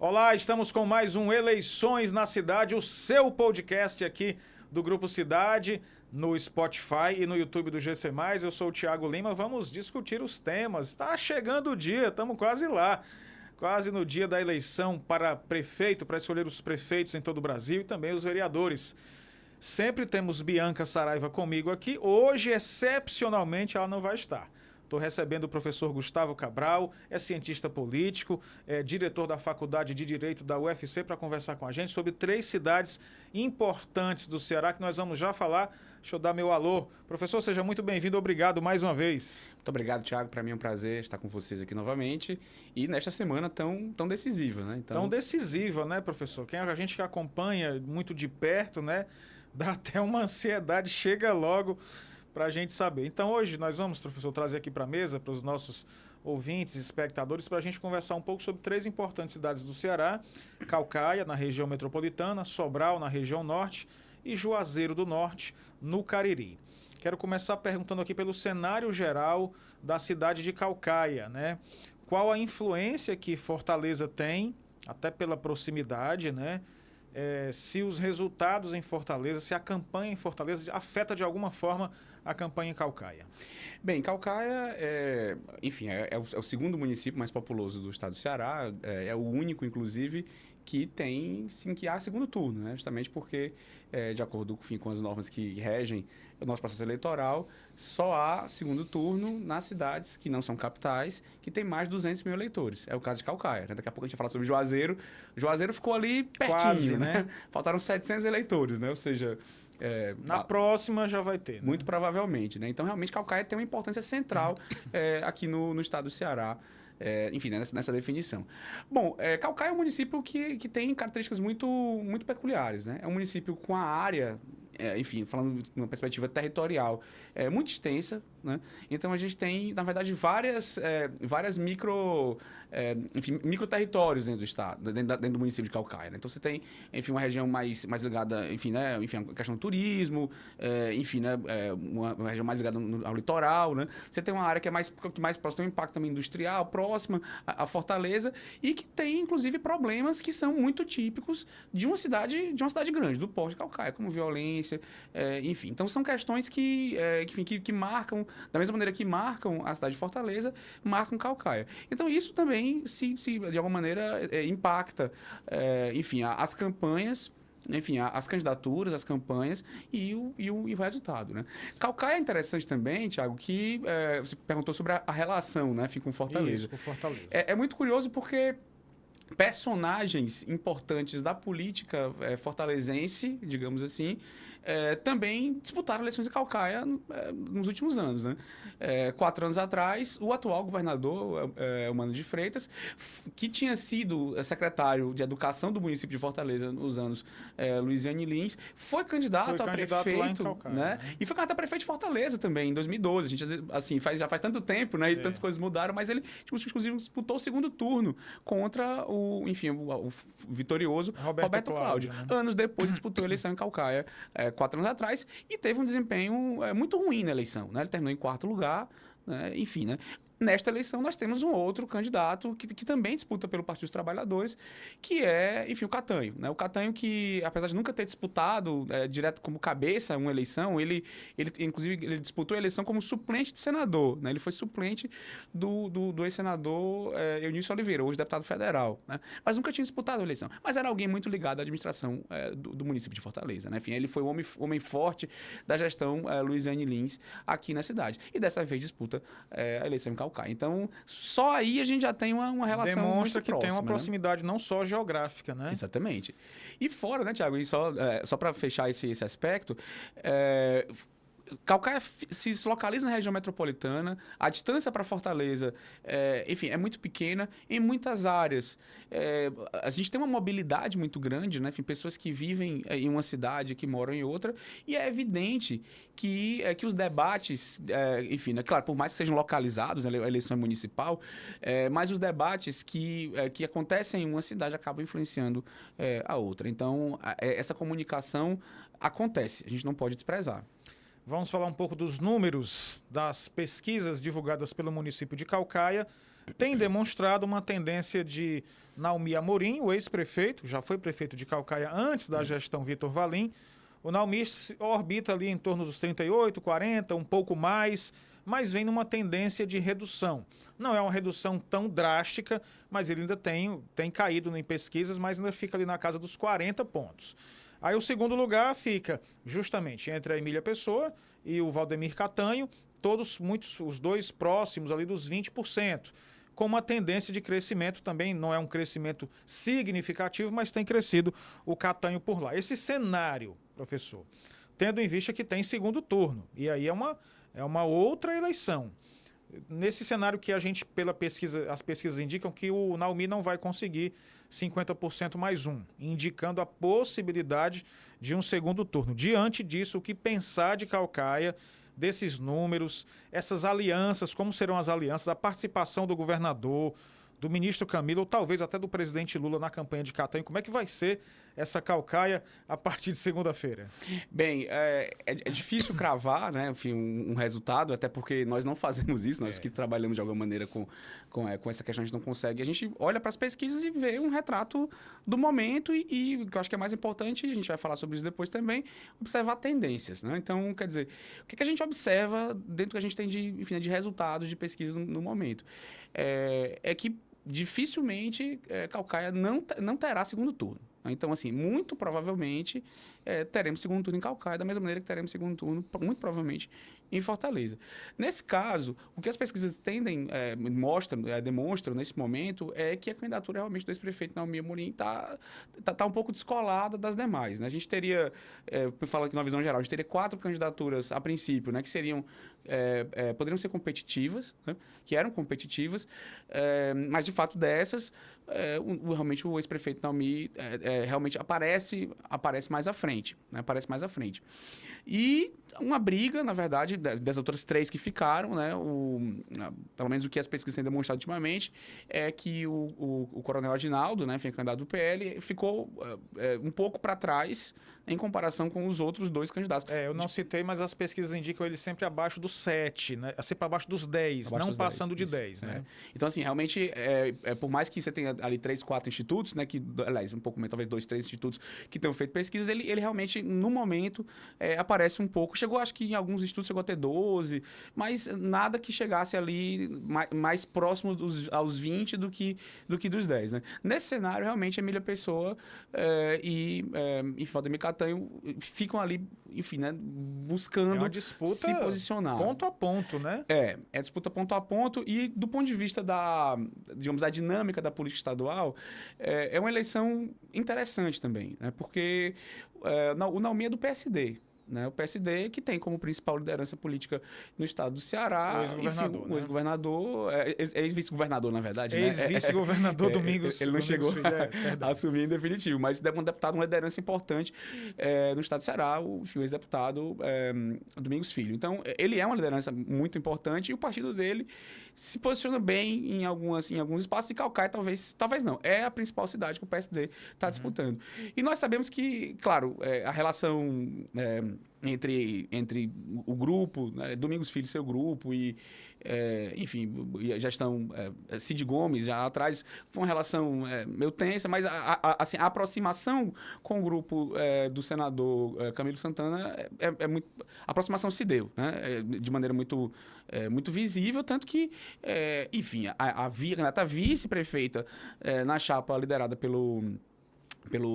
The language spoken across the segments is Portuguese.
Olá, estamos com mais um Eleições na Cidade, o seu podcast aqui do Grupo Cidade, no Spotify e no YouTube do GC+. Eu sou o Thiago Lima, vamos discutir os temas. Está chegando o dia, estamos quase lá. Quase no dia da eleição para prefeito, para escolher os prefeitos em todo o Brasil e também os vereadores. Sempre temos Bianca Saraiva comigo aqui. Hoje, excepcionalmente, ela não vai estar. Estou recebendo o professor Gustavo Cabral, é cientista político, é diretor da Faculdade de Direito da UFC, para conversar com a gente sobre 3 cidades importantes do Ceará, que nós vamos já falar. Deixa eu dar meu alô. Professor, seja muito bem-vindo, obrigado mais uma vez. Muito obrigado, Thiago. Para mim é um prazer estar com vocês aqui novamente e nesta semana tão decisiva, né? Tão decisiva, né, professor? Quem a gente que acompanha muito de perto, né, dá até uma ansiedade, chega logo para a gente saber. Então hoje nós vamos, professor, trazer aqui para a mesa, para os nossos ouvintes e espectadores, para a gente conversar um pouco sobre 3 importantes cidades do Ceará: Caucaia, na região metropolitana, Sobral, na região norte, e Juazeiro do Norte, no Cariri. Quero começar perguntando aqui pelo cenário geral da cidade de Caucaia, né? Qual a influência que Fortaleza tem, até pela proximidade, né? Se os resultados em Fortaleza, se a campanha em Fortaleza afeta de alguma forma a campanha em Caucaia. Bem, Caucaia é o segundo município mais populoso do estado do Ceará, é o único, inclusive, que há segundo turno, né? Justamente porque, de acordo com as normas que regem o nosso processo eleitoral, só há segundo turno nas cidades que não são capitais, que tem mais de 200 mil eleitores. É o caso de Caucaia, né? Daqui a pouco a gente vai falar sobre Juazeiro. Juazeiro ficou ali pertinho, quase, né? Faltaram 700 eleitores, né? Ou seja... na próxima já vai ter, né? Muito provavelmente, né? Então, realmente, Caucaia tem uma importância central aqui no estado do Ceará. Enfim, né, nessa definição. Bom, Caucaia é um município que tem características muito peculiares, né? É um município com a área, enfim, falando de uma perspectiva territorial, muito extensa, né? Então, a gente tem, na verdade, várias micro-territórios dentro do estado, dentro do município de Caucaia, né? Então, você tem, enfim, uma região mais ligada, enfim, né? Enfim, a questão do turismo, enfim, né? Uma região mais ligada ao litoral, né? Você tem uma área que mais próxima, tem um impacto também industrial, próxima à Fortaleza, e que tem, inclusive, problemas que são muito típicos de uma cidade grande, do porto de Caucaia, como violência, enfim. Então, são questões que marcam, da mesma maneira que marcam a cidade de Fortaleza, marcam Caucaia. Então, isso também, se de alguma maneira, impacta, enfim, as campanhas, enfim, as candidaturas, as campanhas e o resultado, né? Caucaia é interessante também, Thiago, que você perguntou sobre a relação, né, com Fortaleza. Isso, com Fortaleza. É muito curioso porque personagens importantes da política fortalezense, digamos assim, também disputaram eleições em Caucaia nos últimos anos, né? 4 anos atrás, o atual governador, Eumano de Freitas, que tinha sido secretário de Educação do município de Fortaleza nos anos Luiziane Lins, foi candidato a prefeito, lá em Caucaia, né? E foi candidato a prefeito de Fortaleza também, em 2012. A gente, assim, já faz tanto tempo, né? E tantas coisas mudaram, mas ele, inclusive, disputou o segundo turno contra o vitorioso Roberto Cláudio. Né? Anos depois, disputou a eleição em Caucaia, 4 anos atrás, e teve um desempenho muito ruim na eleição, né? Ele terminou em 4º lugar, né? Enfim, né? Nesta eleição, nós temos um outro candidato que também disputa pelo Partido dos Trabalhadores, que é, enfim, o Catanho, né? O Catanho que, apesar de nunca ter disputado direto como cabeça uma eleição, inclusive, ele disputou a eleição como suplente de senador, né? Ele foi suplente do ex-senador Eunício Oliveira, hoje deputado federal, né? Mas nunca tinha disputado a eleição. Mas era alguém muito ligado à administração do município de Fortaleza, né? Enfim, ele foi o homem forte da gestão Luiziane Lins aqui na cidade. E dessa vez disputa a eleição em Caucaia. Então, só aí a gente já tem uma relação demonstra muito que próxima, tem uma proximidade, né? Não só geográfica, né? Exatamente. E fora, né, Thiago, e só para fechar esse aspecto, Caucaia se localiza na região metropolitana, a distância para Fortaleza, enfim, é muito pequena em muitas áreas. A gente tem uma mobilidade muito grande, né? Enfim, pessoas que vivem em uma cidade, que moram em outra, e é evidente que os debates, enfim, né? Claro, por mais que sejam localizados, a eleição é municipal, mas os debates que acontecem em uma cidade acabam influenciando a outra. Então, essa comunicação acontece, a gente não pode desprezar. Vamos falar um pouco dos números das pesquisas divulgadas pelo município de Caucaia. tem demonstrado uma tendência de Naumi Amorim, o ex-prefeito, já foi prefeito de Caucaia antes da gestão Vitor Valim. O Naumi orbita ali em torno dos 38, 40, um pouco mais, mas vem numa tendência de redução. Não é uma redução tão drástica, mas ele ainda tem caído em pesquisas, mas ainda fica ali na casa dos 40 pontos. Aí o segundo lugar fica justamente entre a Emília Pessoa e o Valdemir Catanho, os dois próximos ali dos 20%, com uma tendência de crescimento também, não é um crescimento significativo, mas tem crescido o Catanho por lá. Esse cenário, professor, tendo em vista que tem segundo turno, e aí é uma outra eleição. Nesse cenário que a gente, as pesquisas indicam que o Naumi não vai conseguir 50% mais um, indicando a possibilidade de um segundo turno. Diante disso, o que pensar de Caucaia, desses números, essas alianças, como serão as alianças, a participação do governador, do ministro Camilo, ou talvez até do presidente Lula na campanha de Catanho, como é que vai ser essa Caucaia a partir de segunda-feira? Bem, é difícil cravar, né, enfim, um resultado, até porque nós não fazemos isso, nós que trabalhamos de alguma maneira com essa questão, a gente não consegue. A gente olha para as pesquisas e vê um retrato do momento e o que eu acho que é mais importante, e a gente vai falar sobre isso depois também, observar tendências, né? Então, quer dizer, o que a gente observa dentro do que a gente tem de resultados de pesquisa no momento? É que dificilmente Caucaia não terá segundo turno. Então, assim, muito provavelmente teremos segundo turno em Caucaia, da mesma maneira que teremos segundo turno, muito provavelmente, em Fortaleza. Nesse caso, o que as pesquisas demonstram nesse momento é que a candidatura realmente do ex-prefeito Naumi Amorim tá um pouco descolada das demais, né? A gente teria, falando aqui numa visão geral, a gente teria 4 candidaturas a princípio, né, que seriam poderiam ser competitivas, né, que eram competitivas, mas de fato dessas, realmente o ex-prefeito Naumi realmente aparece mais à frente, né, aparece mais à frente. E uma briga, na verdade, das outras 3 que ficaram, né, pelo menos o que as pesquisas têm demonstrado ultimamente, é que o Coronel Aginaldo, né, enfim, candidato do PL, ficou um pouco para trás em comparação com os outros 2 candidatos. Eu não citei, mas as pesquisas indicam ele sempre abaixo dos 7, né? Sempre abaixo dos 10, abaixo não dos passando 10, de 10, né? Então, assim, realmente, por mais que você tenha ali 3, 4 institutos, né, aliás, um pouco menos, talvez 2, 3 institutos que tenham feito pesquisas, ele realmente, no momento, aparece um pouco. Acho que em alguns institutos chegou a ter 12, mas nada que chegasse ali mais próximo aos 20 do que dos 10, né? Nesse cenário, realmente, Emília Pessoa e Valdemir Catanho ficam ali, enfim, né, buscando se posicionar. Ponto a ponto, né? É disputa ponto a ponto e do ponto de vista da dinâmica da política estadual, é uma eleição interessante também, né? Porque o Naumi é do PSD. Né, o PSD, que tem como principal liderança política no estado do Ceará, o ex-governador, ex-vice-governador, na verdade. Ex-vice-governador Domingos. Ele não chegou a assumir em definitivo, mas é um deputado, uma liderança importante no estado do Ceará, o ex-deputado Domingos Filho. Então, ele é uma liderança muito importante e o partido dele se posiciona bem em alguns espaços, e Caucaia talvez não. É a principal cidade que o PSD está disputando. E nós sabemos que, claro, a relação entre o grupo, né, Domingos Filho e seu grupo, enfim, já estão Cid Gomes já atrás, foi uma relação meio tensa, mas assim, a aproximação com o grupo do senador Camilo Santana muito, a aproximação se deu, né, de maneira muito visível, tanto que, enfim, a candidata vice-prefeita na chapa liderada pelo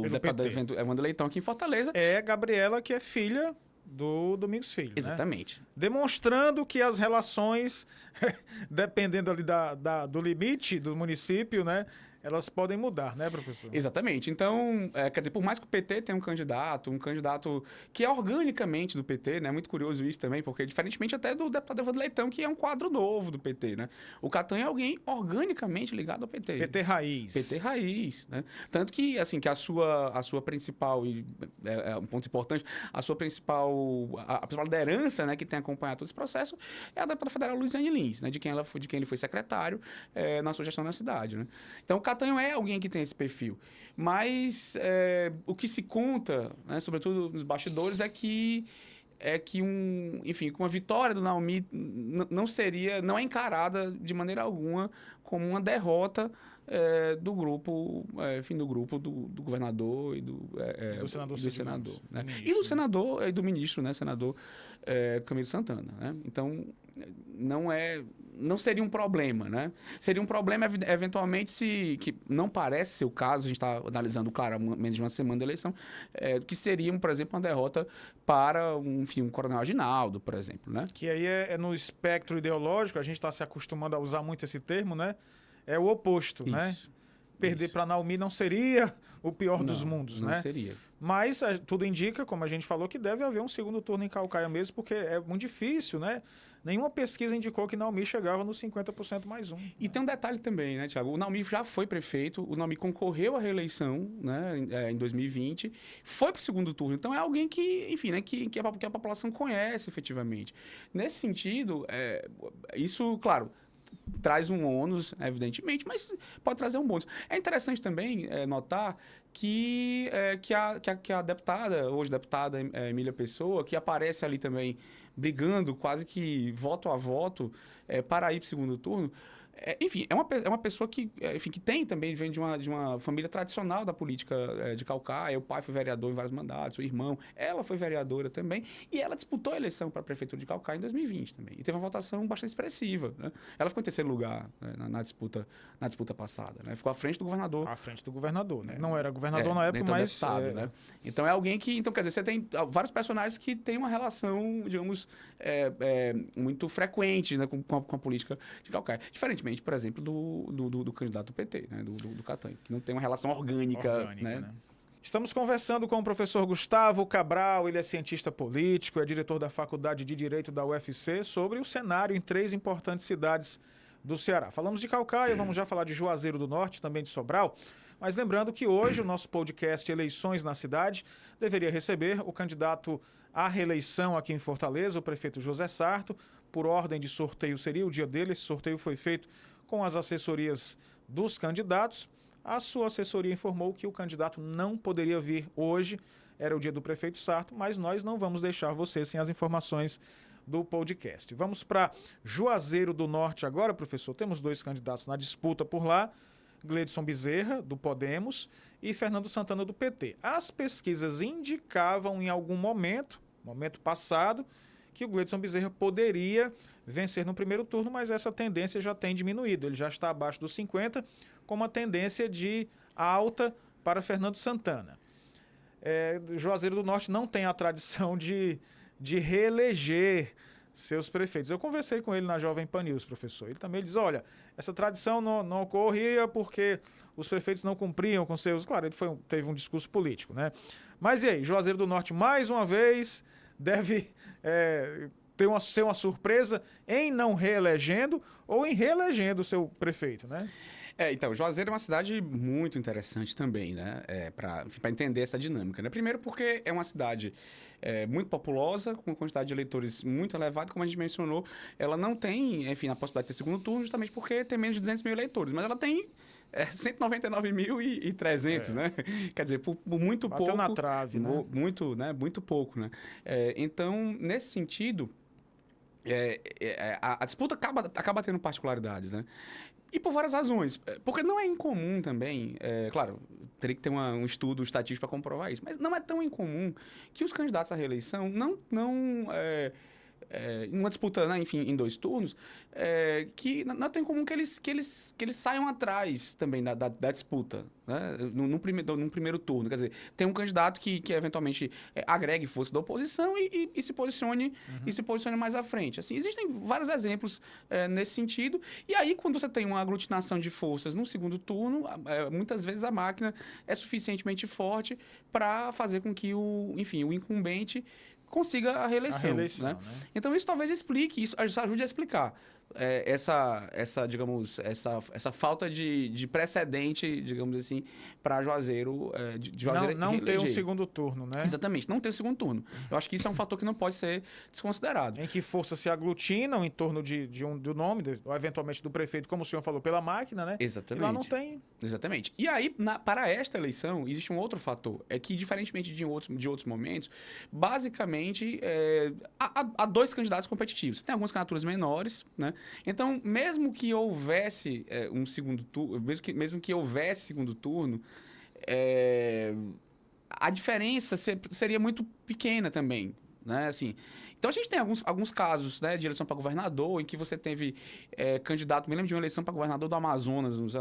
deputado Evandro Leitão aqui em Fortaleza. É Gabriela, que é filha do Domingos Filho. Exatamente. Né? Demonstrando que as relações, dependendo ali do limite do município, né, elas podem mudar, né, professor? Exatamente. Então, quer dizer, por mais que o PT tenha um candidato que é organicamente do PT, né? Muito curioso isso também, porque diferentemente até do deputado Evandro Leitão, que é um quadro novo do PT, né? O Catanho é alguém organicamente ligado ao PT. PT raiz. PT raiz, né? Tanto que, assim, que a sua principal, e é um ponto importante, a principal liderança, né, que tem acompanhado todo esse processo é a deputada federal Luiziane Lins, né? De quem ele foi secretário na sua gestão na cidade, né? Então, o Catanho é alguém que tem esse perfil. Mas o que se conta, né, sobretudo nos bastidores, é que é que enfim, com a vitória do Naomi não é encarada de maneira alguma como uma derrota do grupo, enfim, do governador e do senador, né? E do senador e do ministro, né? Senador Camilo Santana, né? Então, não seria um problema, né? Seria um problema, eventualmente, que não parece ser o caso, a gente está analisando, claro, há menos de uma semana da eleição, que seria, por exemplo, uma derrota para, enfim, um coronel Aginaldo, por exemplo, né? Que aí é no espectro ideológico, a gente está se acostumando a usar muito esse termo, né? É o oposto, né? Perder para Naomi não seria o pior dos mundos, né? Não seria. Mas tudo indica, como a gente falou, que deve haver um segundo turno em Caucaia mesmo, porque é muito difícil, né? Nenhuma pesquisa indicou que Naomi chegava nos 50% mais um. E tem um detalhe também, né, Thiago? O Naomi já foi prefeito, o Naomi concorreu à reeleição, né, em 2020, foi para o segundo turno. Então é alguém que, enfim, né, que a população conhece efetivamente. Nesse sentido, isso, claro, traz um ônus, evidentemente, mas pode trazer um bônus. É interessante também notar que a deputada, hoje deputada Emília Pessoa, que aparece ali também brigando quase que voto a voto para ir para o segundo turno, enfim, é uma pessoa que, enfim, que vem de uma família tradicional da política de Caucaia. O pai foi vereador em vários mandatos, o irmão, ela foi vereadora também, e ela disputou a eleição para a prefeitura de Caucaia em 2020 também. E teve uma votação bastante expressiva, né? Ela ficou em terceiro lugar, né, na disputa passada, né? Ficou à frente do governador. À frente do governador, né? Não era governador na época, mas... deputado, né? Então é alguém que... Então, quer dizer, você tem vários personagens que têm uma relação, digamos, muito frequente, né, com a política de Caucaia. Diferentemente, por exemplo, do candidato do PT, né? do Catanho, que não tem uma relação orgânica, né? Estamos conversando com o professor Gustavo Cabral, ele é cientista político, é diretor da Faculdade de Direito da UFC, sobre o cenário em 3 importantes cidades do Ceará. Falamos de Caucaia, vamos já falar de Juazeiro do Norte, também de Sobral, mas lembrando que hoje o nosso podcast Eleições na Cidade deveria receber o candidato à reeleição aqui em Fortaleza, o prefeito José Sarto. Por ordem de sorteio seria o dia dele, esse sorteio foi feito com as assessorias dos candidatos. A sua assessoria informou que o candidato não poderia vir hoje, era o dia do prefeito Sarto, mas nós não vamos deixar você sem as informações do podcast. Vamos para Juazeiro do Norte agora, professor. Temos 2 candidatos na disputa por lá, Gleidson Bezerra, do Podemos, e Fernando Santana, do PT. As pesquisas indicavam em algum momento passado, que o Gleidson Bezerra poderia vencer no primeiro turno, mas essa tendência já tem diminuído. Ele já está abaixo dos 50%, com uma tendência de alta para Fernando Santana. Juazeiro do Norte não tem a tradição de reeleger seus prefeitos. Eu conversei com ele na Jovem Pan News, professor. Ele também diz, olha, essa tradição não ocorria porque os prefeitos não cumpriam com seus... Claro, ele teve um discurso político, né? Mas e aí, Juazeiro do Norte, mais uma vez, deve ser uma surpresa em não reelegendo ou em reelegendo o seu prefeito, né? Então, Juazeiro é uma cidade muito interessante também, né? Para entender essa dinâmica, né? Primeiro porque é uma cidade muito populosa, com uma quantidade de eleitores muito elevada, como a gente mencionou. Ela não tem, enfim, a possibilidade de ter segundo turno, justamente porque tem menos de 200 mil eleitores, mas ela tem 199.300, né? Quer dizer, por muito Bateu pouco... na trave, né? Muito pouco, né? Então, nesse sentido, a disputa acaba tendo particularidades, né? E por várias razões. Porque não é incomum também, claro, teria que ter um estudo estatístico para comprovar isso, mas não é tão incomum que os candidatos à reeleição em uma disputa, né, enfim, em 2 turnos, que não é tão incomum que eles saiam atrás também da disputa, né, num primeiro turno. Quer dizer, tem um candidato que eventualmente agregue força da oposição e se posicione mais à frente. Assim, existem vários exemplos nesse sentido. E aí, quando você tem uma aglutinação de forças no segundo turno, muitas vezes a máquina é suficientemente forte para fazer com que o incumbente consiga a reeleição, né? Então, isso talvez explique, isso ajude a explicar digamos, essa falta de precedente, digamos assim, para Juazeiro, de Juazeiro Não ter um reeleger. segundo turno, né? Exatamente, não ter o segundo turno. Eu acho que isso é um fator que não pode ser desconsiderado. Em que forças se aglutinam em torno do nome, ou eventualmente do prefeito, como o senhor falou, pela máquina, né? Exatamente. E lá não tem. Exatamente. E aí, para esta eleição, existe um outro fator. É que, diferentemente de outros momentos, basicamente, há dois candidatos competitivos. Você tem algumas candidaturas menores, né? Então, mesmo que houvesse um segundo turno, mesmo que houvesse segundo turno, a diferença seria muito pequena também, né? Assim, então a gente tem alguns casos, né, de eleição para governador em que você teve candidato, me lembro de uma eleição para governador do Amazonas, uns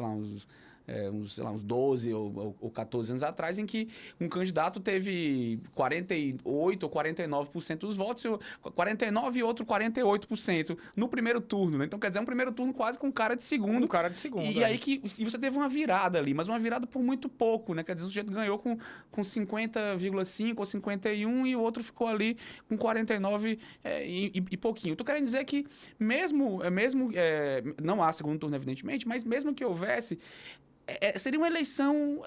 12 ou 14 anos atrás, em que um candidato teve 48% ou 49% dos votos, 49% e outro 48% no primeiro turno, né? Então, quer dizer, um primeiro turno quase com cara de segundo. Um cara de segundo. E aí e você teve uma virada ali, mas uma virada por muito pouco, né? Quer dizer, o sujeito ganhou com 50,5 ou 51 e o outro ficou ali com 49 e pouquinho. Estou querendo dizer que não há segundo turno, evidentemente, mas mesmo que houvesse, seria uma eleição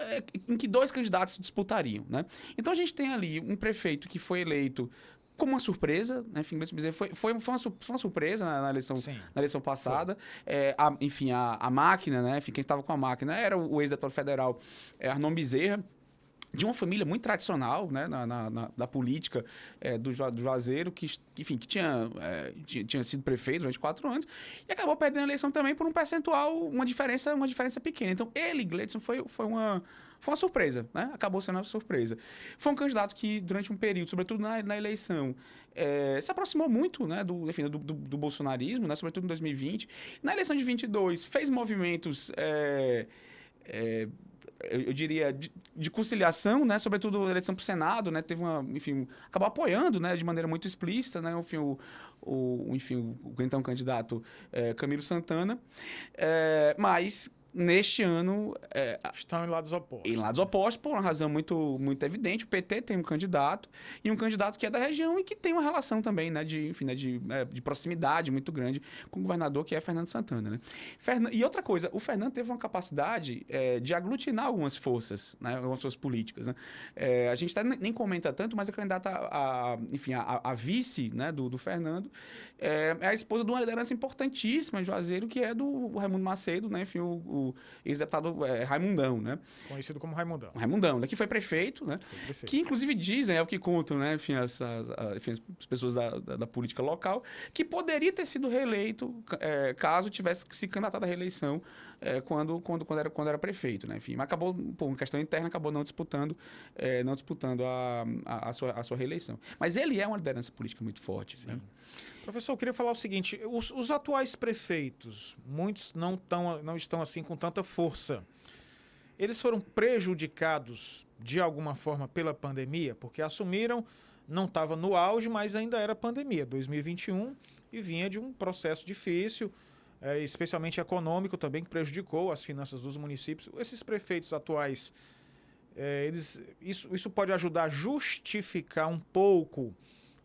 em que dois candidatos disputariam, né? Então a gente tem ali um prefeito que foi eleito como uma surpresa, né? Enfim, foi uma surpresa na eleição passada. A máquina, né? Enfim, quem estava com a máquina era o ex-deputado federal Arnon Bezerra, de uma família muito tradicional, né, da política do Juazeiro, que tinha sido prefeito durante 4 anos, e acabou perdendo a eleição também por um percentual, uma diferença pequena. Então, Gleidson, foi uma surpresa, né? Acabou sendo uma surpresa. Foi um candidato que, durante um período, sobretudo na eleição, se aproximou muito, né, do bolsonarismo, né, sobretudo em 2020. Na eleição de 22, fez movimentos... eu diria, de conciliação, né? Sobretudo a eleição para o Senado, né? Acabou apoiando, né? De maneira muito explícita, né? O então candidato Camilo Santana. Mas neste ano... estão em lados opostos. Em lados opostos, por uma razão muito, muito evidente. O PT tem um candidato, e um candidato que é da região e que tem uma relação também, né, de proximidade muito grande com o governador, que é Fernando Santana, né? E outra coisa, o Fernando teve uma capacidade de aglutinar algumas forças, né, algumas forças políticas, né? A gente nem comenta tanto, mas a candidata a vice, né, do Fernando é a esposa de uma liderança importantíssima em Juazeiro, que é do Raimundo Macedo, né? Enfim, o ex-deputado Raimundão, né? Conhecido como Raimundão. Raimundão, né? Que foi prefeito, né? Que inclusive dizem, é o que contam, né? Enfim, as pessoas da política local, que poderia ter sido reeleito caso tivesse se candidatado à reeleição quando era prefeito, né? Enfim, mas acabou, por uma questão interna, acabou não disputando a sua reeleição. Mas ele é uma liderança política muito forte, né? Professor, eu queria falar o seguinte, os atuais prefeitos, muitos não estão assim com tanta força. Eles foram prejudicados de alguma forma pela pandemia, porque assumiram, não estava no auge, mas ainda era pandemia, 2021, e vinha de um processo difícil, especialmente econômico também, que prejudicou as finanças dos municípios. Esses prefeitos atuais, isso pode ajudar a justificar um pouco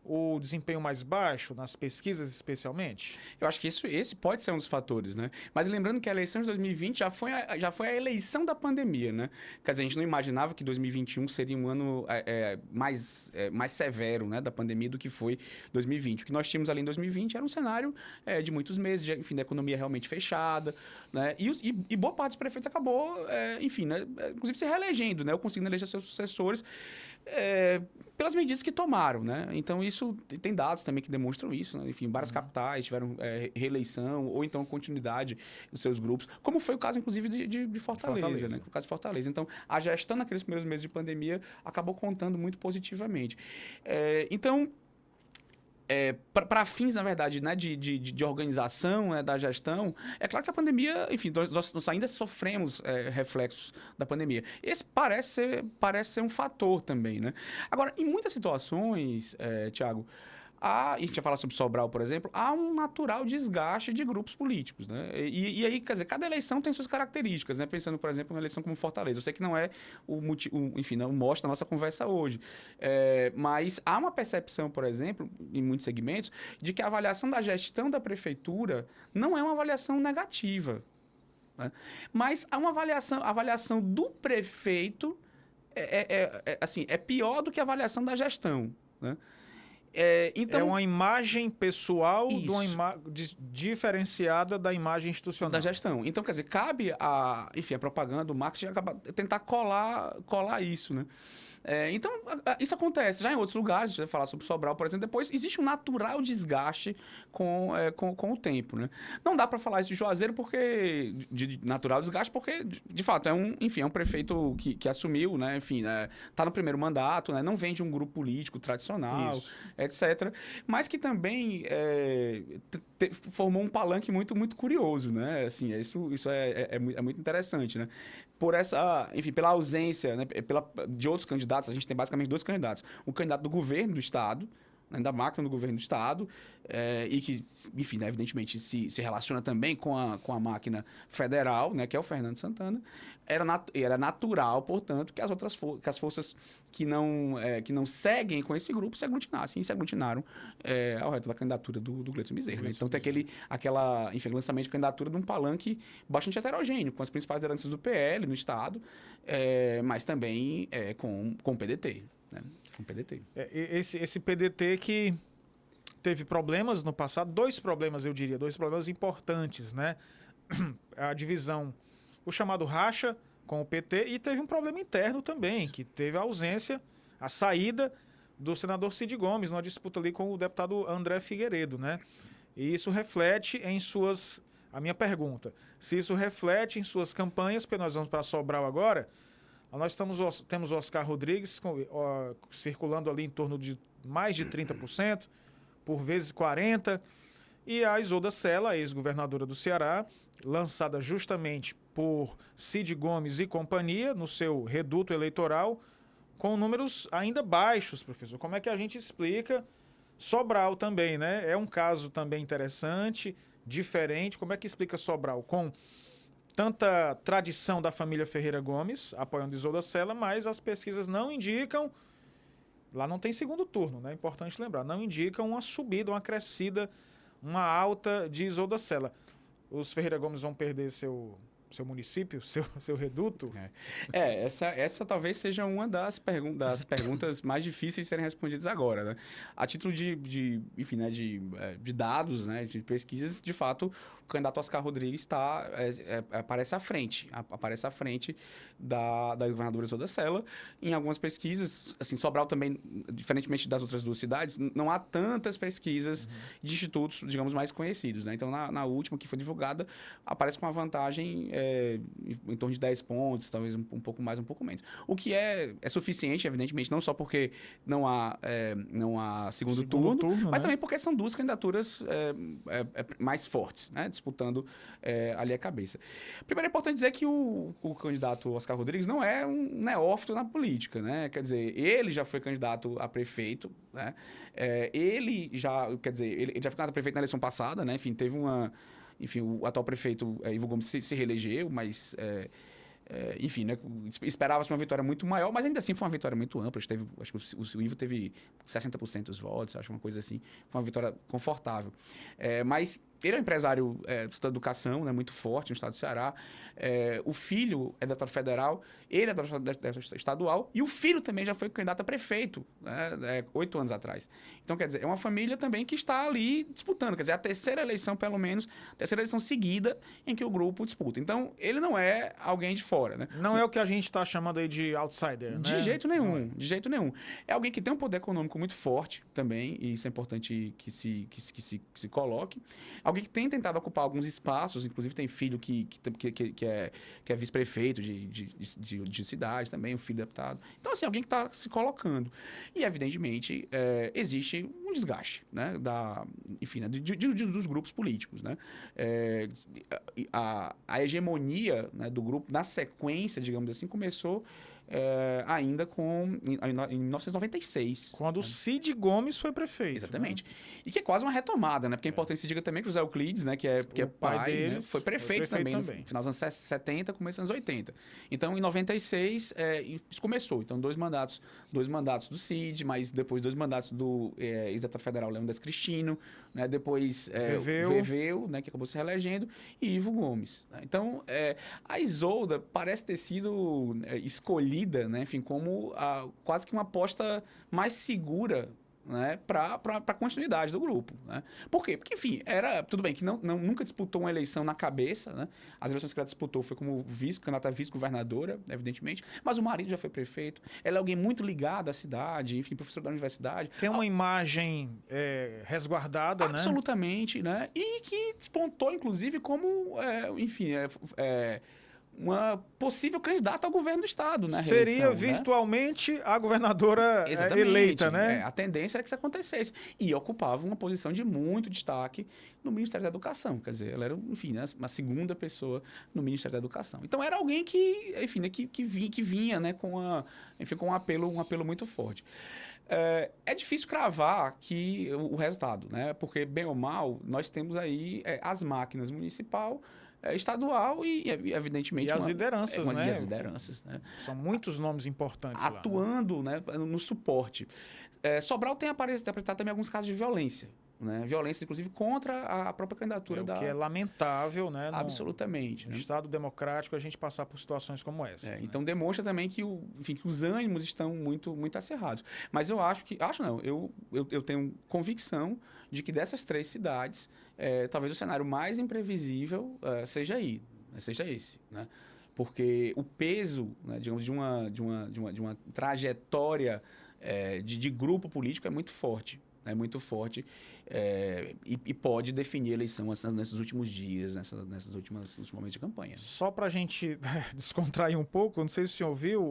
o desempenho mais baixo, nas pesquisas especialmente? Eu acho que esse pode ser um dos fatores, né? Mas lembrando que a eleição de 2020 já foi a eleição da pandemia, né? Quer dizer, a gente não imaginava que 2021 seria um ano mais severo, né, da pandemia do que foi 2020. O que nós tínhamos ali em 2020 era um cenário de muitos meses, da economia realmente fechada, né? E boa parte dos prefeitos acabou, né, inclusive se reelegendo, né? Ou conseguindo eleger seus sucessores pelas medidas que tomaram, né? Então, isso tem dados também que demonstram isso, né? Enfim, várias capitais tiveram reeleição ou então continuidade dos seus grupos, como foi o caso, inclusive, de Fortaleza, né? O caso de Fortaleza. Então, a gestão naqueles primeiros meses de pandemia acabou contando muito positivamente. Para fins, na verdade, né, de organização, né, da gestão, é claro que a pandemia, enfim, nós ainda sofremos reflexos da pandemia. Esse parece ser um fator também, né? Agora, em muitas situações, Tiago, a gente já fala sobre Sobral, por exemplo, há um natural desgaste de grupos políticos, né? E aí, quer dizer, cada eleição tem suas características, né? Pensando, por exemplo, uma eleição como Fortaleza. Eu sei que não é enfim, não mostra a nossa conversa hoje. Mas há uma percepção, por exemplo, em muitos segmentos, de que a avaliação da gestão da prefeitura não é uma avaliação negativa, né? Mas há uma avaliação do prefeito assim, é pior do que a avaliação da gestão, né? É uma imagem pessoal de uma Isso. diferenciada da imagem institucional. Da gestão. Então, quer dizer, cabe enfim, a propaganda, o marketing, tentar colar isso, né? Então, isso acontece. Já em outros lugares, a gente vai falar sobre Sobral, por exemplo, depois existe um natural desgaste com o tempo, né? Não dá para falar isso de Juazeiro porque de natural desgaste, porque, de fato, enfim, é um prefeito que assumiu, né? Enfim, tá no primeiro mandato, né? Não vem de um grupo político tradicional, Isso. etc. Mas que também formou um palanque muito, muito curioso, né? Assim, isso é muito interessante, né? Por enfim, pela ausência, né, de outros candidatos, a gente tem basicamente 2 candidatos. O candidato do governo do Estado, né, da máquina do governo do Estado, e que, enfim, né, evidentemente se relaciona também com a máquina federal, né, que é o Fernando Santana. Era natural, portanto, que as forças que não seguem com esse grupo se aglutinassem, e se aglutinaram ao redor da candidatura do Gleidson Bezerra. Né? Então tem enfim, lançamento de candidatura de um palanque bastante heterogêneo, com as principais lideranças do PL no Estado, mas também com o PDT. Né? Com o PDT. Esse PDT que teve problemas no passado, 2 problemas, eu diria, 2 problemas importantes, né? A divisão, o chamado racha com o PT, e teve um problema interno também, que teve a saída do senador Cid Gomes numa disputa ali com o deputado André Figueiredo, né? E isso reflete em suas... A minha pergunta, se isso reflete em suas campanhas, porque nós vamos para Sobral agora, nós temos o Oscar Rodrigues circulando ali em torno de mais de 30%, por vezes 40%, e a Isolda Sela, ex-governadora do Ceará, lançada justamente por Cid Gomes e companhia no seu reduto eleitoral, com números ainda baixos, professor. Como é que a gente explica Sobral também, né? É um caso também interessante, diferente. Como é que explica Sobral com tanta tradição da família Ferreira Gomes, apoiando Isolda Sela, mas as pesquisas não indicam, lá não tem segundo turno, né? É importante lembrar, não indicam uma subida, uma crescida, uma alta de Isolda Sela. Os Ferreira Gomes vão perder seu município, seu reduto? Essa talvez seja uma das perguntas mais difíceis de serem respondidas agora, né? A título enfim, né, de dados, né, de pesquisas, de fato, o candidato Oscar Rodrigues aparece à frente da governadora Isolda Sela. Em algumas pesquisas, assim, Sobral também, diferentemente das outras 2 cidades, não há tantas pesquisas de institutos, digamos, mais conhecidos, né? Então, na última que foi divulgada, aparece com uma vantagem em torno de 10 pontos, talvez um pouco mais, um pouco menos. O que é suficiente, evidentemente, não só porque não há segundo turno, mas, né, também porque são 2 candidaturas mais fortes, né, disputando ali a cabeça. Primeiro é importante dizer que o candidato Oscar Rodrigues não é um neófito na política, né? Quer dizer, ele já foi candidato a prefeito, né? Ele já foi candidato a prefeito na eleição passada, né? Enfim, enfim, o atual prefeito Ivo Gomes se reelegeu, mas enfim, né, esperava-se uma vitória muito maior, mas ainda assim foi uma vitória muito ampla. Acho que o Ivo teve 60% dos votos, acho uma coisa assim. Foi uma vitória confortável. Mas ele é um empresário da educação, né, muito forte no estado do Ceará. O filho é deputado federal, ele é deputado estadual, e o filho também já foi candidato a prefeito, né, 8 anos atrás. Então, quer dizer, é uma família também que está ali disputando. Quer dizer, a terceira eleição, pelo menos, a terceira eleição seguida em que o grupo disputa. Então, ele não é alguém de fora, né? Não é o que a gente está chamando aí de outsider, né? De jeito nenhum, de jeito nenhum. É alguém que tem um poder econômico muito forte também, e isso é importante que se coloque. Alguém que tem tentado ocupar alguns espaços, inclusive tem filho que é vice-prefeito de cidade também, um filho deputado. Então, assim, alguém que está se colocando. E, evidentemente, existe um desgaste, né, enfim, né, dos grupos políticos, né? A hegemonia, né, do grupo, na sequência, digamos assim, começou ainda em 1996. Quando o Cid Gomes foi prefeito. Exatamente. Né? E que é quase uma retomada, né? Porque é importante se diga também que o José Euclides, né? Que é pai deles, né? Foi prefeito também. No final dos anos 70, começo dos anos 80. Então, em 96, isso começou. Então, dois mandatos do Cid, mas depois 2 mandatos do ex-deputado federal Leônidas Cristino, né? Depois Veveu, né? Que acabou se reelegendo, e Ivo Gomes. Né? Então, a Isolda parece ter sido escolhida, né? Enfim, como quase que uma aposta mais segura, né? Para a continuidade do grupo. Né? Por quê? Porque, enfim, tudo bem que nunca disputou uma eleição na cabeça, né? As eleições que ela disputou foi como candidata a vice-governadora, evidentemente, mas o marido já foi prefeito, ela é alguém muito ligada à cidade, enfim, professor da universidade. Tem uma imagem resguardada, absolutamente, né? E que despontou, inclusive, como, enfim, uma possível candidata ao governo do estado, né? Seria virtualmente, né? A governadora eleita, né? A tendência era que isso acontecesse. E ocupava uma posição de muito destaque no Ministério da Educação. Quer dizer, ela era, enfim, né, uma segunda pessoa no Ministério da Educação. Então, era alguém que, enfim, né, que vinha, né, com um apelo muito forte. É difícil cravar que o resultado, né? Porque, bem ou mal, nós temos aí as máquinas municipal, estadual e evidentemente... E as lideranças, né? E as lideranças, né? São muitos nomes importantes atuando lá, né, no suporte. Sobral tem apresentado também alguns casos de violência. Né? Violência, inclusive, contra a própria candidatura que é lamentável, né? Absolutamente. No Estado democrático, a gente passar por situações como essa. Né? Então, demonstra também que, que os ânimos estão muito, muito acirrados. Mas eu acho que... Eu tenho convicção de que dessas 3 cidades, talvez o cenário mais imprevisível seja esse. Né? Porque o peso, né, digamos, de uma trajetória de grupo político é muito forte. É muito forte e pode definir a eleição nesses últimos dias, nesses últimos momentos de campanha. Só para a gente descontrair um pouco, não sei se o senhor viu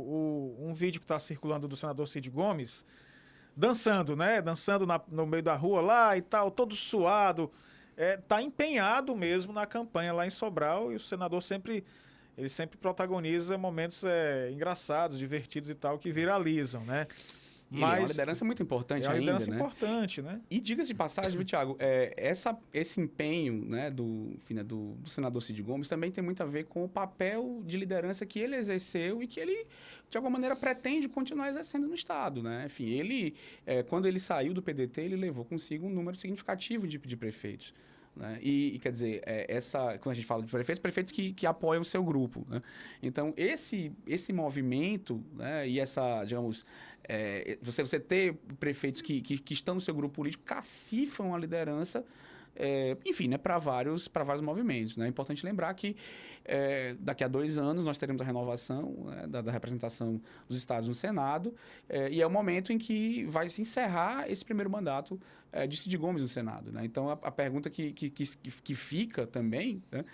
um vídeo que está circulando do senador Cid Gomes, dançando, né? Dançando no meio da rua lá e tal, todo suado. Tá empenhado mesmo na campanha lá em Sobral e o senador sempre protagoniza momentos engraçados, divertidos e tal, que viralizam, né? Mas é uma liderança muito importante ainda, né? É uma liderança importante, né? E diga-se de passagem, Thiago, esse empenho, né, do senador Cid Gomes também tem muito a ver com o papel de liderança que ele exerceu e que ele, de alguma maneira, pretende continuar exercendo no Estado, né? Enfim, ele, quando ele saiu do PDT, ele levou consigo um número significativo de prefeitos. Né? E quer dizer, quando a gente fala de prefeitos que apoiam o seu grupo. Né? Então, esse movimento, né, e essa, digamos, você ter prefeitos que estão no seu grupo político cacifam a liderança, enfim, né, para vários movimentos. Né? É importante lembrar que daqui a 2 anos nós teremos a renovação, né, da representação dos estados no Senado, e é o momento em que vai se encerrar esse primeiro mandato de Cid Gomes no Senado. Né? Então, a pergunta que fica também, né,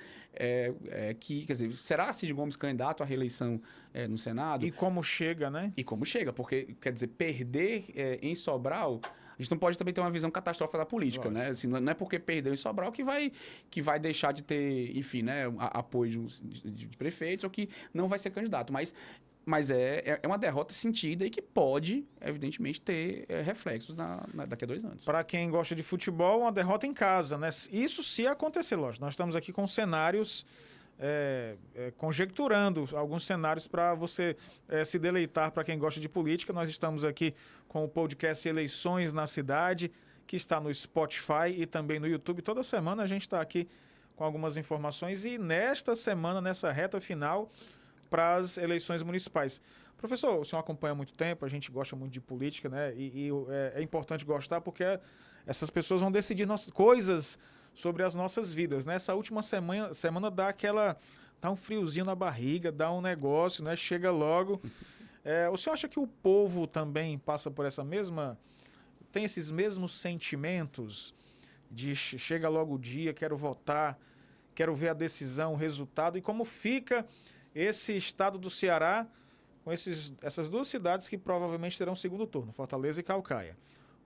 quer dizer, será Cid Gomes candidato à reeleição no Senado? E como chega, né? E como chega, porque, quer dizer, perder em Sobral... A gente não pode também ter uma visão catastrófica da política, né? Assim, não é porque perdeu em Sobral que vai deixar de ter, enfim, né, apoio de prefeitos ou que não vai ser candidato. Mas é uma derrota sentida e que pode, evidentemente, ter reflexos daqui a 2 anos. Para quem gosta de futebol, uma derrota em casa, né? Isso se acontecer, lógico. Nós estamos aqui com cenários... conjecturando alguns cenários para você se deleitar. Para quem gosta de política, nós estamos aqui com o podcast Eleições na Cidade, que está no Spotify e também no YouTube. Toda semana a gente está aqui com algumas informações e nesta semana, nessa reta final, para as eleições municipais. Professor, o senhor acompanha há muito tempo, a gente gosta muito de política, né? E é importante gostar porque essas pessoas vão decidir coisas sobre as nossas vidas, né? Essa última semana dá um friozinho na barriga, dá um negócio, né? Chega logo. O senhor acha que o povo também passa por tem esses mesmos sentimentos de chega logo o dia, quero votar, quero ver a decisão, o resultado, e como fica esse estado do Ceará com essas 2 cidades que provavelmente terão segundo turno, Fortaleza e Caucaia?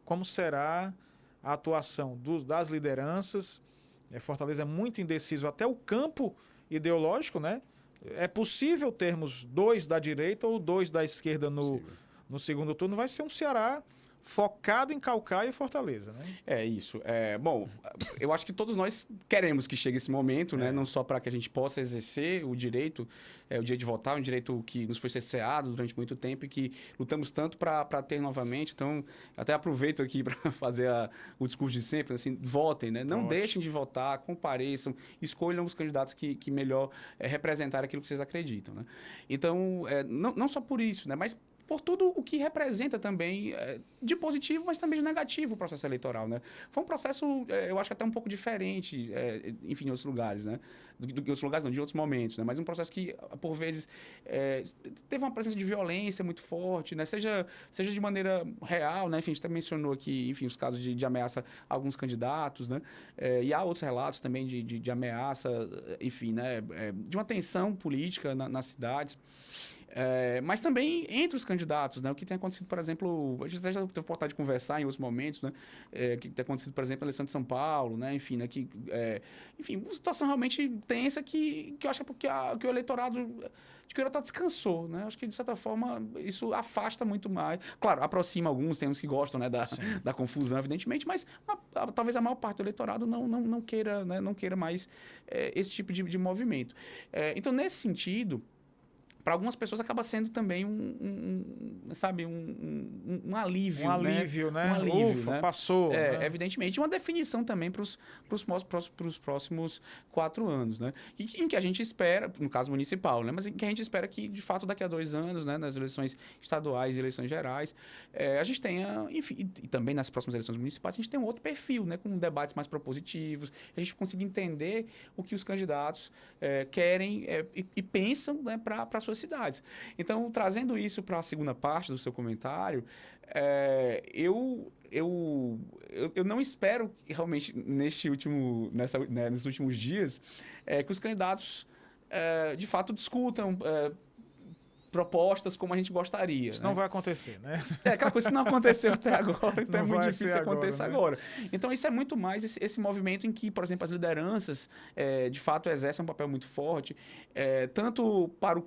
Como será a atuação das lideranças? Fortaleza é muito indeciso, até o campo ideológico, né? É possível termos 2 da direita ou 2 da esquerda no segundo turno. Vai ser um Ceará focado em Caucaia e Fortaleza, né? É isso. Bom, eu acho que todos nós queremos que chegue esse momento, né? Não só para que a gente possa exercer o direito de votar, um direito que nos foi cerceado durante muito tempo e que lutamos tanto para ter novamente. Então, até aproveito aqui para fazer o discurso de sempre, assim, votem, né? Não deixem de votar, compareçam, escolham os candidatos que melhor representarem aquilo que vocês acreditam, né? Então, não só por isso, né? Mas por tudo o que representa também de positivo, mas também de negativo o processo eleitoral, né? Foi um processo, eu acho que até um pouco diferente, enfim, em outros lugares, né? De outros lugares não, de outros momentos, né? Mas um processo que, por vezes, teve uma presença de violência muito forte, né? Seja de maneira real, né? Enfim, a gente até mencionou aqui, enfim, os casos de ameaça a alguns candidatos, né? E há outros relatos também de ameaça, enfim, né? De uma tensão política nas cidades. Mas também entre os candidatos, né? O que tem acontecido, por exemplo, a gente já teve a oportunidade de conversar em outros momentos, né? O que tem acontecido, por exemplo, na eleição de São Paulo, né? Enfim, né? Enfim, uma situação realmente tensa que eu acho que o eleitorado descansou, né? Acho que, de certa forma, isso afasta muito mais. Claro, aproxima alguns, tem uns que gostam, né, da confusão, evidentemente, mas talvez a maior parte do eleitorado não queira, né, não queira mais esse tipo de movimento. Então, nesse sentido, para algumas pessoas acaba sendo também sabe, um alívio. Um alívio, né? Um alívio, Ufa, né? passou. Né? Evidentemente, uma definição também para os próximos 4 anos, né? Em que a gente espera, no caso municipal, né? Mas em que a gente espera que, de fato, daqui a 2 anos, né? Nas eleições estaduais e eleições gerais, a gente tenha, enfim, e também nas próximas eleições municipais, a gente tem um outro perfil, né? Com debates mais propositivos, a gente consiga entender o que os candidatos querem e pensam, né? Para suas cidades. Então, trazendo isso para a segunda parte do seu comentário, eu não espero realmente nesses últimos dias que os candidatos de fato discutam propostas como a gente gostaria. Isso não vai acontecer, né? Aquela coisa que não aconteceu até agora, então é muito difícil que aconteça agora. Então, isso é muito mais esse movimento em que, por exemplo, as lideranças, de fato, exercem um papel muito forte, tanto para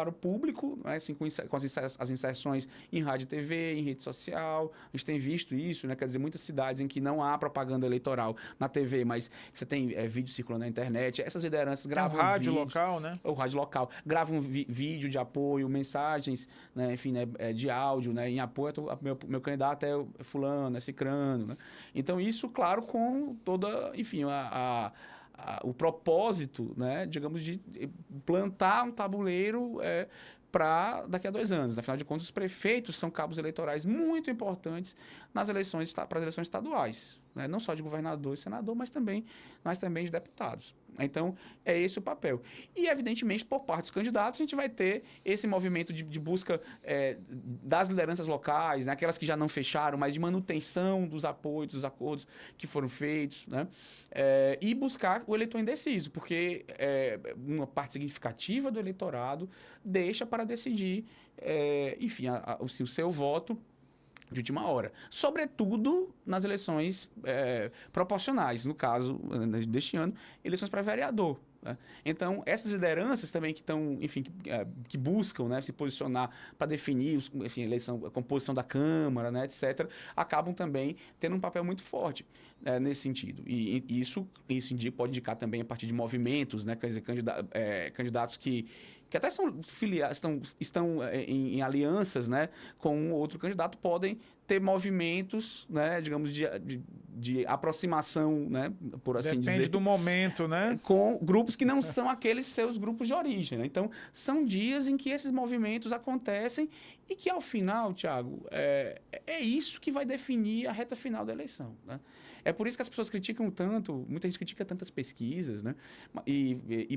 o público, né, assim, com as inserções em rádio e TV, em rede social. A gente tem visto isso, né? Quer dizer, muitas cidades em que não há propaganda eleitoral na TV, mas você tem vídeo circulando na internet. Essas lideranças gravam o rádio local, né? O rádio local. Gravam vídeo de apoio, mensagens, né, enfim, né, de áudio, né, em apoio meu candidato é fulano, é cicrano, né? Então, isso, claro, com toda, enfim, o propósito, né, digamos, de plantar um tabuleiro para daqui a 2 anos. Afinal de contas, os prefeitos são cabos eleitorais muito importantes para as eleições estaduais, né? Não só de governador e senador, mas também de deputados. Então, é esse o papel. E, evidentemente, por parte dos candidatos, a gente vai ter esse movimento de busca das lideranças locais, né? Aquelas que já não fecharam, mas de manutenção dos apoios, dos acordos que foram feitos, né? E buscar o eleitor indeciso, porque uma parte significativa do eleitorado deixa para decidir, enfim, o seu voto de última hora. Sobretudo nas eleições proporcionais, no caso deste ano, eleições para vereador. Né? Então, essas lideranças também que estão, enfim, que buscam, né, se posicionar para definir, enfim, a composição da Câmara, né, etc., acabam também tendo um papel muito forte nesse sentido. E isso pode indicar também a partir de movimentos, né, quer dizer, candidatos que até são filiados, estão em alianças, né, com outro candidato, podem ter movimentos, né, digamos, de aproximação, né, por assim dizer. Depende do momento, né? Com grupos que não são aqueles seus grupos de origem. Né? Então, são dias em que esses movimentos acontecem e que, ao final, Thiago, é isso que vai definir a reta final da eleição. Né? É por isso que as pessoas criticam tanto, muita gente critica tantas pesquisas, né?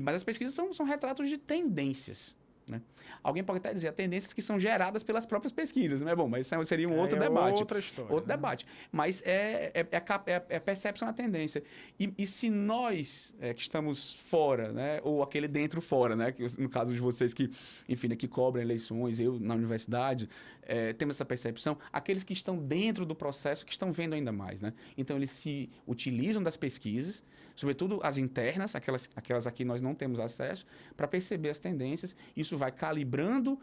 Mas as pesquisas são retratos de tendências. né? Alguém pode até dizer, tendências que são geradas pelas próprias pesquisas, não é bom? Mas isso seria um outro debate. Outra história. Outro debate. Mas é a percepção da tendência. E se nós que estamos fora, né? Ou aquele dentro fora, né? Que, no caso de vocês que, enfim, que cobrem eleições, eu na universidade, temos essa percepção, aqueles que estão dentro do processo que estão vendo ainda mais, né? Então, eles se utilizam das pesquisas, sobretudo as internas, aquelas a que nós não temos acesso, para perceber as tendências. Isso vai calibrando,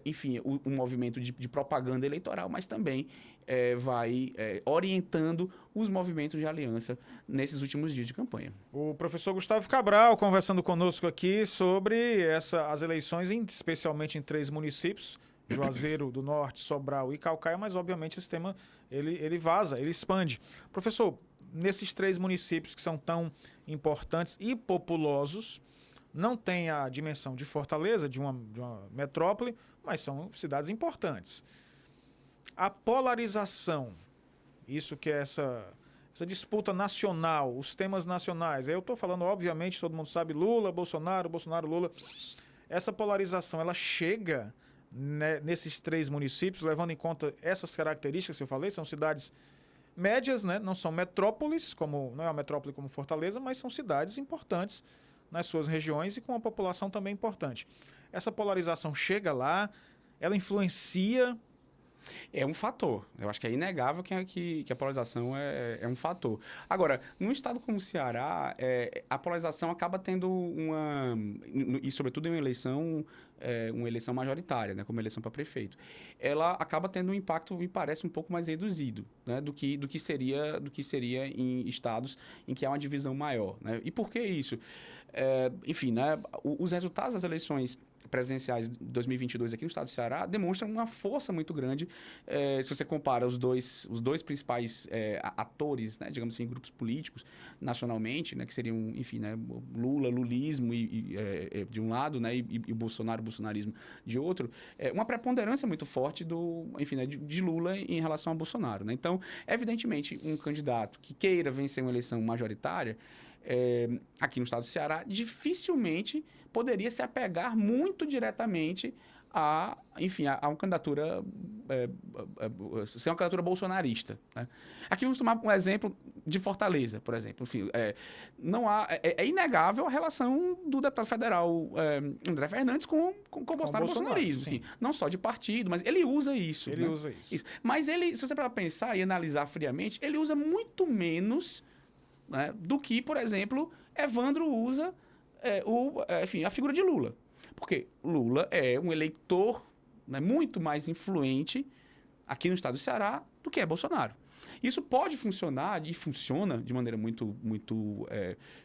enfim, o movimento de propaganda eleitoral, mas também vai orientando os movimentos de aliança nesses últimos dias de campanha. O professor Gustavo Cabral conversando conosco aqui sobre as eleições, especialmente em 3 municípios, Juazeiro do Norte, Sobral e Caucaia, mas obviamente esse tema ele vaza, ele expande. Professor, nesses 3 municípios que são tão importantes e populosos, não tem a dimensão de Fortaleza, de uma metrópole, mas são cidades importantes. A polarização, isso que é essa disputa nacional, os temas nacionais, eu estou falando, obviamente, todo mundo sabe, Lula, Bolsonaro, Bolsonaro, Lula. Essa polarização, ela chega, né, nesses 3 municípios, levando em conta essas características que eu falei, são cidades médias, né? Não são metrópoles, não é uma metrópole como Fortaleza, mas são cidades importantes nas suas regiões e com uma população também importante. Essa polarização chega lá, ela influencia. É um fator. Eu acho que é inegável que a polarização é um fator. Agora, num estado como o Ceará, a polarização acaba tendo e sobretudo em uma eleição majoritária, né, como eleição para prefeito, ela acaba tendo um impacto, me parece, um pouco mais reduzido, né, do que seria em estados em que há uma divisão maior, né? E por que isso? Enfim, né, os resultados das eleições presidenciais de 2022 aqui no estado do Ceará demonstram uma força muito grande, se você compara os dois principais atores, né, digamos assim, grupos políticos nacionalmente, né, que seriam, enfim, né, Lula, lulismo de um lado, né, e o bolsonarismo de outro, uma preponderância muito forte enfim, né, de Lula em relação a Bolsonaro, né? Então, evidentemente, um candidato que queira vencer uma eleição majoritária aqui no estado do Ceará, dificilmente poderia se apegar muito diretamente a uma candidatura, ser uma candidatura bolsonarista, né? Aqui vamos tomar um exemplo de Fortaleza, por exemplo. Enfim, não há, é inegável a relação do deputado federal André Fernandes com o Bolsonaro e o bolsonarismo. Assim, não só de partido, mas ele usa isso. Ele usa isso. Mas se você para pensar e analisar friamente, ele usa muito menos, né, do que, por exemplo, Evandro usa a figura de Lula. Porque Lula é um eleitor, né, muito mais influente aqui no estado do Ceará do que é Bolsonaro. Isso pode funcionar e funciona de maneira muito, muito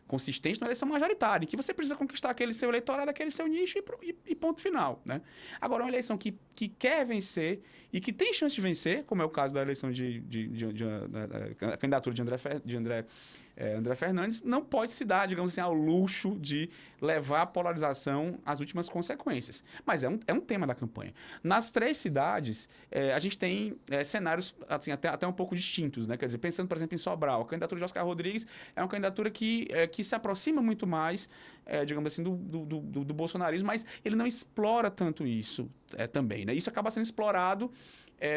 consistente na eleição majoritária, em que você precisa conquistar aquele seu eleitorado, aquele seu nicho e ponto final, né? Agora, uma eleição que quer vencer e que tem chance de vencer, como é o caso da eleição da candidatura de André Fernandes, não pode se dar, digamos assim, ao luxo de levar a polarização às últimas consequências. Mas é um tema da campanha. Nas 3 cidades, a gente tem cenários assim, até um pouco distintos, né? Quer dizer, pensando, por exemplo, em Sobral, a candidatura de Oscar Rodrigues é uma candidatura que se aproxima muito mais, digamos assim, do bolsonarismo, mas ele não explora tanto isso também, né? Isso acaba sendo explorado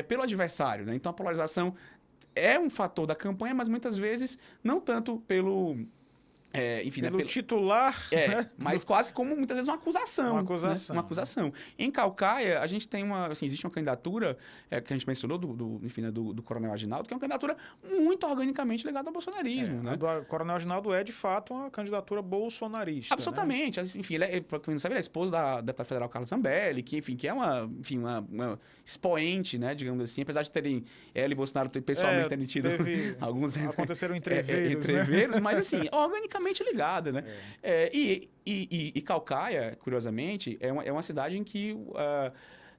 pelo adversário, né? Então, a polarização é um fator da campanha, mas muitas vezes não tanto pelo titular, né? Mas quase como muitas vezes uma acusação. Né? Uma acusação. Em Caucaia, a gente tem existe uma candidatura que a gente mencionou do Coronel Aginaldo, que é uma candidatura muito organicamente ligada ao bolsonarismo, né? O Coronel Aginaldo é, de fato, uma candidatura bolsonarista. Absolutamente. Né? Enfim, para quem não sabe, ele é esposo da deputada federal Carla Zambelli, que é uma expoente, né, digamos assim, apesar de terem ela e Bolsonaro pessoalmente terem tido alguns aconteceram entreveiros, né? Mas assim, organicamente ligada, né? E Caucaia, curiosamente, é uma cidade em que,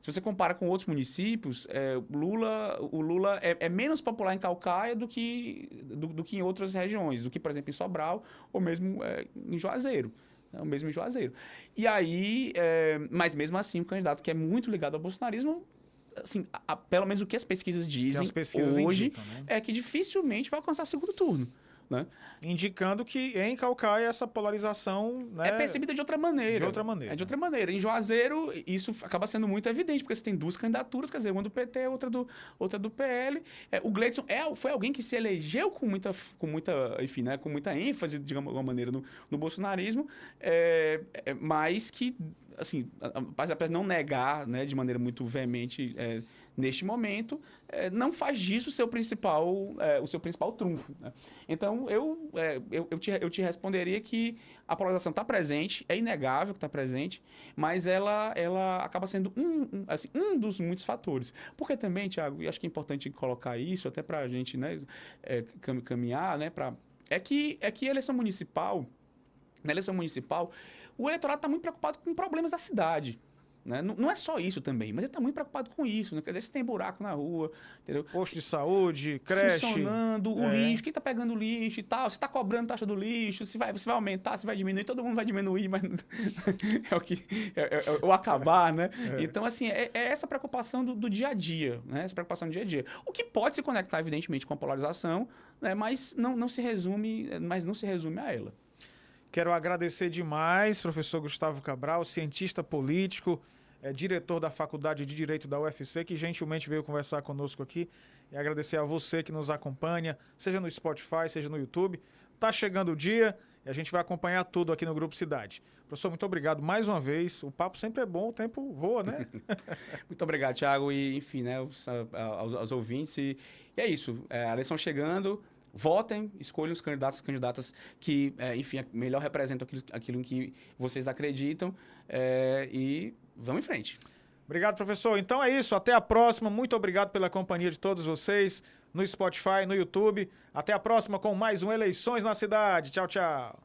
se você compara com outros municípios, o Lula é menos popular em Caucaia do que em outras regiões, do que, por exemplo, em Sobral ou mesmo em Juazeiro. O mesmo em Juazeiro. E aí, mas mesmo assim, um candidato que é muito ligado ao bolsonarismo, assim, pelo menos o que as pesquisas dizem hoje, indicam, né? É que dificilmente vai alcançar segundo turno. né? Indicando que em Caucaia essa polarização, né, É percebida de outra maneira. de outra maneira. É de outra maneira. Em Juazeiro, isso acaba sendo muito evidente, porque você tem duas candidaturas, quer dizer, uma do PT, outra do PL. O Gleidson foi alguém que se elegeu com muita, enfim, né, com muita ênfase, digamos de alguma maneira, no bolsonarismo, mas que, assim, apesar de não negar, né, de maneira muito veemente neste momento, não faz disso o seu principal trunfo, né? Então, eu te responderia que a polarização está presente, é inegável que está presente, mas ela acaba sendo um dos muitos fatores. Porque também, Thiago, e acho que é importante colocar isso, até para a gente, né, caminhar, né, é que a eleição municipal, na eleição municipal, o eleitorado está muito preocupado com problemas da cidade. Né? Não é só isso também, mas ele está muito preocupado com isso. Né? Quer dizer, se tem buraco na rua, entendeu? Posto de saúde, creche. Funcionando, o lixo, quem está pegando o lixo e tal, se está cobrando taxa do lixo, se vai aumentar, se vai diminuir, todo mundo vai diminuir, mas é o acabar, né? Então, assim, é essa preocupação do dia a dia, né? Essa preocupação do dia a dia. O que pode se conectar, evidentemente, com a polarização, né? Mas não se resume a ela. Quero agradecer demais, professor Gustavo Cabral, cientista político, diretor da Faculdade de Direito da UFC, que gentilmente veio conversar conosco aqui. E agradecer a você que nos acompanha, seja no Spotify, seja no YouTube. Tá chegando o dia e a gente vai acompanhar tudo aqui no Grupo Cidade. Professor, muito obrigado mais uma vez. O papo sempre é bom, o tempo voa, né? Muito obrigado, Thiago, e enfim, né, aos ouvintes. E é isso, a eleição chegando. Votem, escolham os candidatos e candidatas que, enfim, melhor representam aquilo em que vocês acreditam e vamos em frente. Obrigado, professor. Então é isso. Até a próxima. Muito obrigado pela companhia de todos vocês no Spotify, no YouTube. Até a próxima com mais um Eleições na Cidade. Tchau, tchau.